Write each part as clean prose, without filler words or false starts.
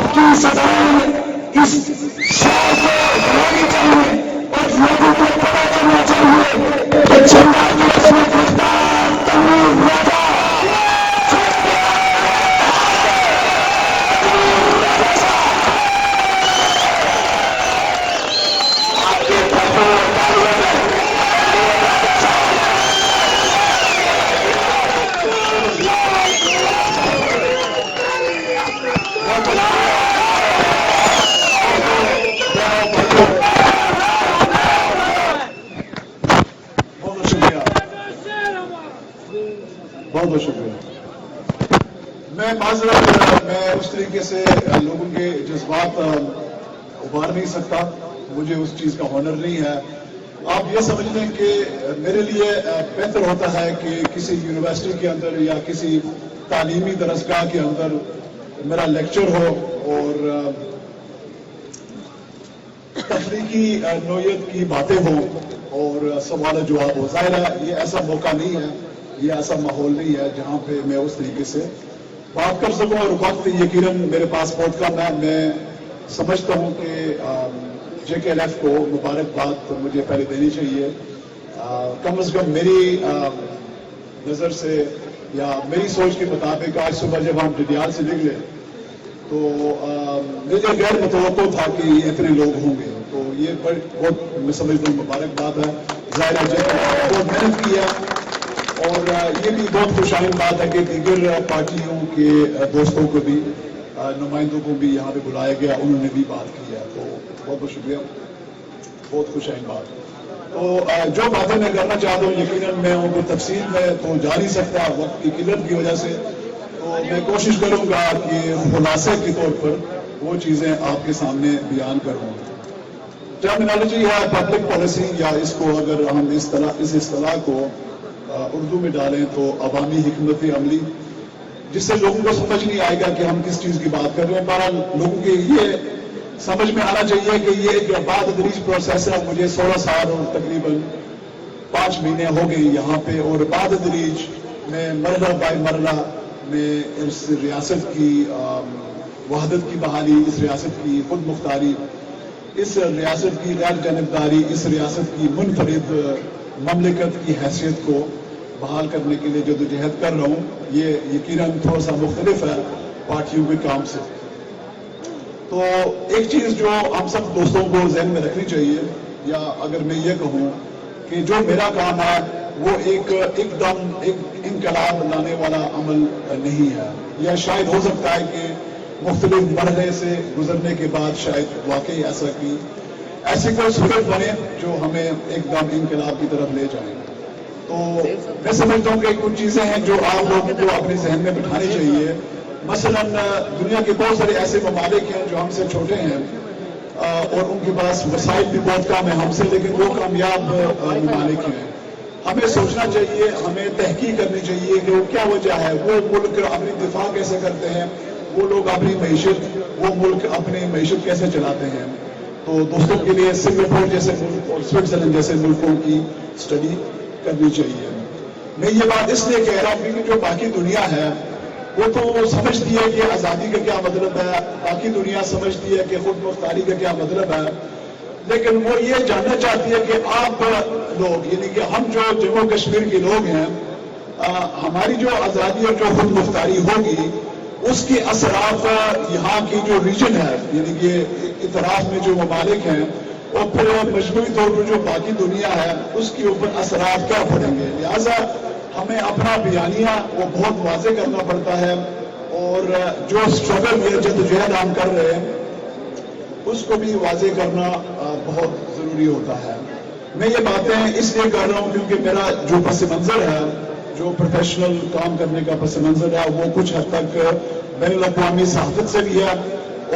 آپ کی صدایں اس شہر کو بنانی چاہیے اور لوگوں کو پتا چلنا چاہیے کہ جھنڈا دِوس میں گرفتار تنویر راجہ بہت بہت شکریہ. میں معذرت میں اس طریقے سے لوگوں کے جذبات ابھار نہیں سکتا، مجھے اس چیز کا ہنر نہیں ہے. آپ یہ سمجھ لیں کہ میرے لیے بہتر ہوتا ہے کہ کسی یونیورسٹی کے اندر یا کسی تعلیمی درسگاہ کے اندر میرا لیکچر ہو اور تخلیقی نوعیت کی باتیں ہوں اور سوال جواب ہو. ظاہر ہے یہ ایسا موقع نہیں ہے، یہ ایسا ماحول نہیں ہے جہاں پہ میں اس طریقے سے بات کر سکوں. اور وقت یقیناً میرے پاس بہت کم ہے. میں سمجھتا ہوں کہ جے کے ایل ایف کو مبارکباد مجھے پہلے دینی چاہیے. کم از کم میری نظر سے یا میری سوچ کے مطابق آج صبح جب ہم ڈڈیال سے نکلے تو مجھے غیر متوقع تھا کہ یہ اتنے لوگ ہوں گے. تو یہ بہت میں سمجھتا ہوں مبارکباد ہے. ظاہر ہے بہت محنت کی ہے اور یہ بھی بہت خوشائن بات ہے کہ دیگر پارٹیوں کے دوستوں کو بھی نمائندوں کو بھی یہاں پہ بلایا گیا، انہوں نے بھی بات کی ہے. تو بہت بہت شکریہ، بہت خوشائن بات. تو جو باتیں میں کرنا چاہتا ہوں یقیناً میں ان کو تفصیل میں تو جا نہیں سکتا وقت کی قلت کی وجہ سے. تو میں کوشش کروں گا کہ خلاصے کے طور پر وہ چیزیں آپ کے سامنے بیان کروں. ٹرمینالوجی ہے پبلک پالیسی، یا اس کو اگر ہم اس اصطلاح کو اردو میں ڈالیں تو عوامی حکمت عملی، جس سے لوگوں کو سمجھ نہیں آئے گا کہ ہم کس چیز کی بات کر رہے ہیں. بہرحال لوگوں کے یہ سمجھ میں آنا چاہیے کہ یہ ایک بعد تدریج پروسیس ہے. مجھے 16 سال اور تقریباً 5 مہینے ہو گئی یہاں پہ، اور بعد تدریج میں مرحلہ بائی مرحلہ میں اس ریاست کی وحدت کی بحالی، اس ریاست کی خود مختاری، اس ریاست کی غیر جانبداری، اس ریاست کی منفرد مملکت کی حیثیت کو بحال کرنے کے لیے جدوجہد کر رہا ہوں. یہ یقیناً تھوڑا سا مختلف ہے پارٹیوں کے کام سے. تو ایک چیز جو ہم سب دوستوں کو ذہن میں رکھنی چاہیے، یا اگر میں یہ کہوں کہ جو میرا کام ہے وہ ایک دم ایک انقلاب لانے والا عمل نہیں ہے. یا شاید ہو سکتا ہے کہ مختلف مرحلے سے گزرنے کے بعد شاید واقعی ایسی کوئی صورت بنے جو ہمیں ایک دم انقلاب کی طرف لے جائے. تو میں سمجھتا ہوں کہ کچھ چیزیں ہیں جو آپ لوگوں کو اپنے ذہن میں بٹھانی چاہیے. مثلا دنیا کے بہت سارے ایسے ممالک ہیں جو ہم سے چھوٹے ہیں اور ان کے پاس وسائل بھی بہت کم ہیں ہم سے، لیکن وہ کامیاب ممالک ہیں. ہمیں سوچنا چاہیے، ہمیں تحقیق کرنی چاہیے کہ وہ کیا وجہ ہے، وہ ملک اپنی دفاع کیسے کرتے ہیں، وہ لوگ اپنی معیشت، وہ ملک اپنی معیشت کیسے چلاتے ہیں. تو دوستوں کے لیے سنگاپور جیسے ملک اور سوئٹزرلینڈ جیسے ملکوں کی اسٹڈی کرنی چاہیے. میں یہ بات اس لیے کہہ رہا ہوں کیونکہ جو باقی دنیا ہے وہ تو سمجھتی ہے کہ آزادی کا کیا مطلب ہے، باقی دنیا سمجھتی ہے کہ خود مختاری کا کیا مطلب ہے، لیکن وہ یہ جاننا چاہتی ہے کہ آپ لوگ، یعنی کہ ہم جو جموں کشمیر کے لوگ ہیں، ہماری جو آزادی اور جو خود مختاری ہوگی اس کے اثرات یہاں کی جو ریجن ہے، یعنی کہ اطراف میں جو ممالک ہیں، اور پھر مجموعی طور پر جو باقی دنیا ہے اس کے اوپر اثرات کیا پڑیں گے. لہٰذا ہمیں اپنا بیانیہ وہ بہت واضح کرنا پڑتا ہے، اور جو اسٹرگل یا جدوجہد ہم کر رہے ہیں اس کو بھی واضح کرنا بہت ضروری ہوتا ہے. میں یہ باتیں اس لیے کر رہا ہوں کیونکہ میرا جو پس منظر ہے، جو پروفیشنل کام کرنے کا پس منظر ہے، وہ کچھ حد تک بین الاقوامی صحافت سے بھی ہے،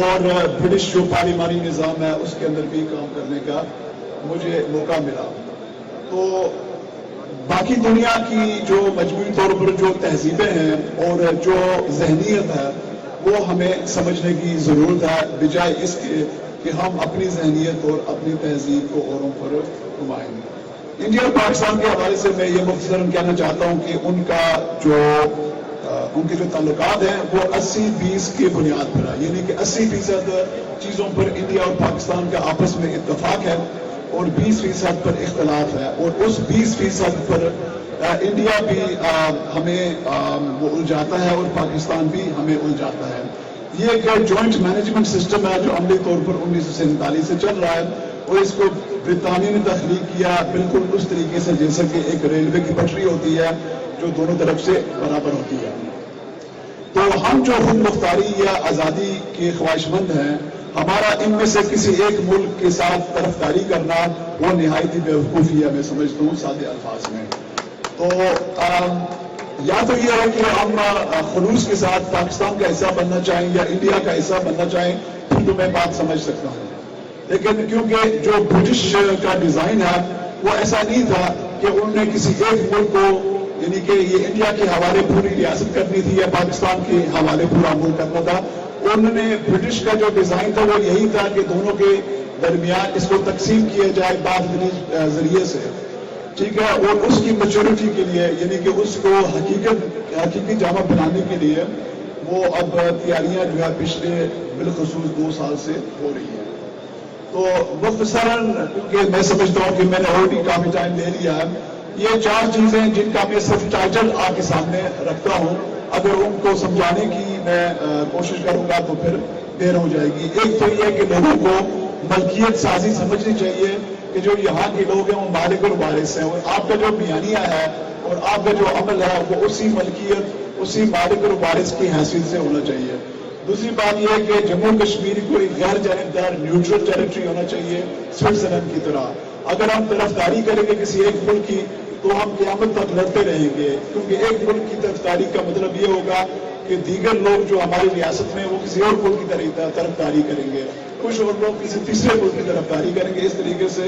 اور برٹش جو پارلیمانی نظام ہے اس کے اندر بھی کام کرنے کا مجھے موقع ملا. تو باقی دنیا کی جو مجموعی طور پر جو تہذیبیں ہیں اور جو ذہنیت ہے وہ ہمیں سمجھنے کی ضرورت ہے، بجائے اس کے کہ ہم اپنی ذہنیت اور اپنی تہذیب کو اوروں پر نمائیں گے. انڈیا اور پاکستان کے حوالے سے میں یہ مختصراً کہنا چاہتا ہوں کہ ان کا جو ان کے جو تعلقات ہیں وہ 80-20 کی بنیاد پر ہے، یعنی کہ 80% چیزوں پر انڈیا اور پاکستان کا آپس میں اتفاق ہے اور 20% پر اختلاف ہے، اور اس 20% پر انڈیا بھی ہمیں وہ الجھاتا ہے اور پاکستان بھی ہمیں الجھاتا ہے۔ یہ ایک جوائنٹ مینجمنٹ سسٹم ہے جو عملی طور پر 1947 سے چل رہا ہے، اور اس کو برطانیہ نے تخلیق کیا بالکل اس طریقے سے جیسے کہ ایک ریلوے کی پٹری ہوتی ہے جو دونوں طرف سے برابر ہوتی ہے۔ تو ہم جو خود مختاری یا آزادی کے خواہش مند ہیں، ہمارا ان میں سے کسی ایک ملک کے ساتھ طرفداری کرنا وہ نہایت ہی بیوقوفی ہے، میں سمجھتا ہوں سادے الفاظ میں۔ تو یا تو یہ ہے کہ ہم خلوص کے ساتھ پاکستان کا حصہ بننا چاہیں یا انڈیا کا حصہ بننا چاہیں، پھر تو میں بات سمجھ سکتا ہوں، لیکن کیونکہ جو برٹش کا ڈیزائن ہے وہ ایسا نہیں تھا کہ انہوں نے کسی ایک ملک کو، یعنی کہ یہ انڈیا کے حوالے پوری ریاست کرنی تھی یا پاکستان کے حوالے پورا ملک کرنا تھا۔ انہوں نے برٹش کا جو ڈیزائن تھا وہ یہی تھا کہ دونوں کے درمیان اس کو تقسیم کیا جائے بات ذریعے سے، ٹھیک ہے، اور اس کی میچورٹی کے لیے، یعنی کہ اس کو حقیقی جامع بنانے کے لیے وہ اب تیاریاں جو ہے پچھلے بالخصوص 2 سال سے ہو رہی ہیں۔ تو مختصراً کیونکہ میں سمجھتا ہوں کہ میں نے آلریڈی کافی ٹائم لے لیا ہے، یہ 4 چیزیں جن کا میں صرف ٹائٹل آپ کے سامنے رکھتا ہوں، اگر ان کو سمجھانے کی میں کوشش کروں گا تو پھر دیر ہو جائے گی۔ ایک تو یہ کہ لوگوں کو ملکیت سازی سمجھنی چاہیے کہ جو یہاں کے لوگ ہیں وہ مالک اور وارث ہیں، اور آپ کا جو بیانیہ ہے اور آپ کا جو عمل ہے وہ اسی ملکیت، اسی مالک اور وارث کی حیثیت سے ہونا چاہیے۔ دوسری بات یہ ہے کہ جموں کشمیر کوئی غیر جانبدار نیوٹرل ٹیریٹری ہونا چاہیے سوئٹزرلینڈ کی طرح۔ اگر ہم طرفداری کریں گے کسی ایک ملک کی تو ہم قیامت تک لڑتے رہیں گے، کیونکہ ایک ملک کی طرفداری کا مطلب یہ ہوگا کہ دیگر لوگ جو ہماری ریاست میں وہ کسی اور ملک کی طرفداری کریں گے، کچھ اور لوگ کسی تیسرے ملک کی طرفداری کریں گے۔ اس طریقے سے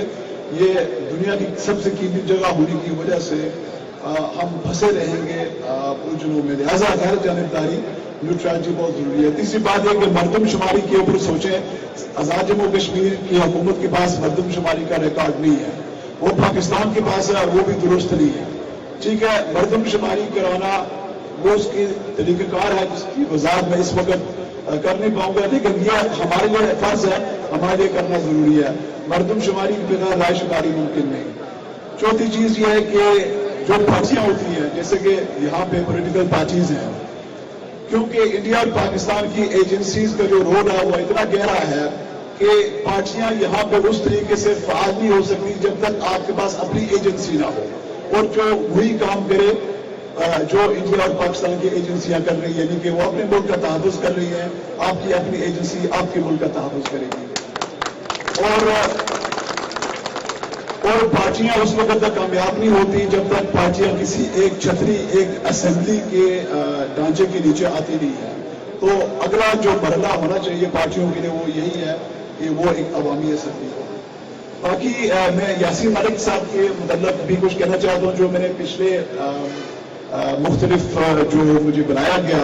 یہ دنیا کی سب سے قیمتی جگہ ہونے کی وجہ سے ہم پھنسے رہیں گے الجھنوں میں، لہٰذا غیر جانبداری نیوٹرلٹی بہت ضروری ہے۔ تیسری بات یہ کہ مردم شماری کے اوپر سوچیں، آزاد جموں کشمیر کی حکومت کے پاس مردم شماری کا ریکارڈ نہیں ہے، وہ پاکستان کے پاس ہے اور وہ بھی درست نہیں ہے، ٹھیک ہے۔ مردم شماری کرانا وہ اس کی طریقہ کار ہے جس کی وضاحت میں اس وقت کر نہیں پاؤں گا، لیکن یہ ہمارے لیے فرض ہے، ہمارے لیے کرنا ضروری ہے۔ مردم شماری کے بغیر رائے شماری ممکن نہیں۔ چوتھی چیز یہ ہے کہ جو پارٹیاں ہوتی ہیں، جیسے کہ یہاں پہ پولیٹیکل پارٹیز ہیں، کیونکہ انڈیا اور پاکستان کی ایجنسیز کا جو رول ہے وہ اتنا گہرا ہے کہ پارٹیاں یہاں پہ اس طریقے سے فعال نہیں ہو سکتی جب تک آپ کے پاس اپنی ایجنسی نہ ہو، اور جو وہی کام کرے جو انڈیا اور پاکستان کی ایجنسیاں کر رہی ہیں، یعنی کہ وہ اپنے ملک کا تحفظ کر رہی ہیں، آپ کی اپنی ایجنسی آپ کے ملک کا تحفظ کرے گی، اور پارٹیاں اس وقت تک کامیاب نہیں ہوتی جب تک پارٹیاں کسی ایک چھتری، ایک اسمبلی کے ڈھانچے کے نیچے آتی نہیں ہے۔ تو اگلا جو مرحلہ ہونا چاہیے پارٹیوں کے لیے وہ یہی ہے کہ وہ ایک عوامی اسمبلی ہو۔ باقی میں یاسین ملک صاحب کے متعلق بھی کچھ کہنا چاہتا ہوں، جو میں نے پچھلے مختلف جو مجھے بنایا گیا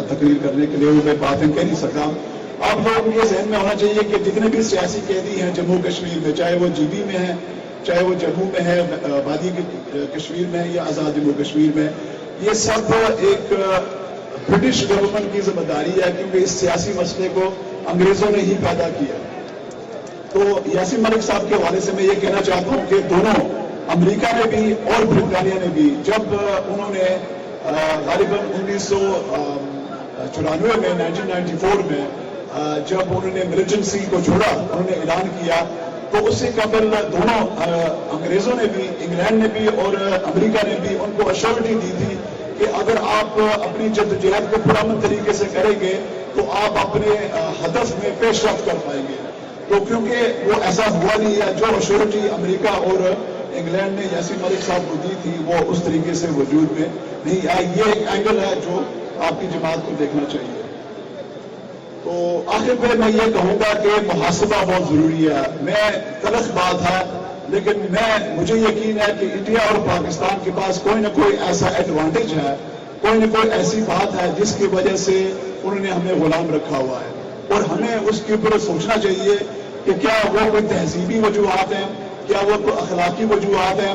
تقریر کرنے کے لیے وہ میں باتیں کہہ نہیں سکتا۔ آپ لوگوں کے ذہن میں ہونا چاہیے کہ جتنے بھی سیاسی قیدی ہیں جموں کشمیر میں، چاہے وہ جی بی میں ہیں، چاہے وہ جموں میں ہے، وادی کشمیر میں ہے یا آزاد جموں کشمیر میں، یہ سب ایک برٹش گورنمنٹ کی ذمہ داری ہے، کیونکہ اس سیاسی مسئلے کو انگریزوں نے ہی پیدا کیا۔ تو یاسین ملک صاحب کے حوالے سے میں یہ کہنا چاہتا ہوں کہ دونوں، امریکہ نے بھی اور برطانیہ نے بھی، جب انہوں نے غالباً 1994 میں 1994 میں جب انہوں نے ملیٹنسی کو چھوڑا، انہوں نے اعلان کیا، تو اس سے قبل دونوں انگریزوں نے بھی، انگلینڈ نے بھی اور امریکہ نے بھی ان کو اشورٹی دی تھی کہ اگر آپ اپنی جدوجہد کو پرامن طریقے سے کریں گے تو آپ اپنے ہدف میں پیش رفت کر پائیں گے۔ تو کیونکہ وہ ایسا ہوا نہیں ہے، جو اشورٹی امریکہ اور انگلینڈ نے یاسین ملک صاحب کو دی تھی وہ اس طریقے سے وجود میں نہیں آئی۔ یہ ایک اینگل ہے جو آپ کی جماعت کو دیکھنا چاہیے۔ تو آخر پہ میں یہ کہوں گا کہ محاسبہ بہت ضروری ہے، میں تلخ بات ہے لیکن مجھے یقین ہے کہ انڈیا اور پاکستان کے پاس کوئی نہ کوئی ایسا ایڈوانٹیج ہے، کوئی نہ کوئی ایسی بات ہے جس کی وجہ سے انہوں نے ہمیں غلام رکھا ہوا ہے، اور ہمیں اس کے اوپر سوچنا چاہیے کہ کیا وہ کوئی تہذیبی وجوہات ہیں، کیا وہ کوئی اخلاقی وجوہات ہیں،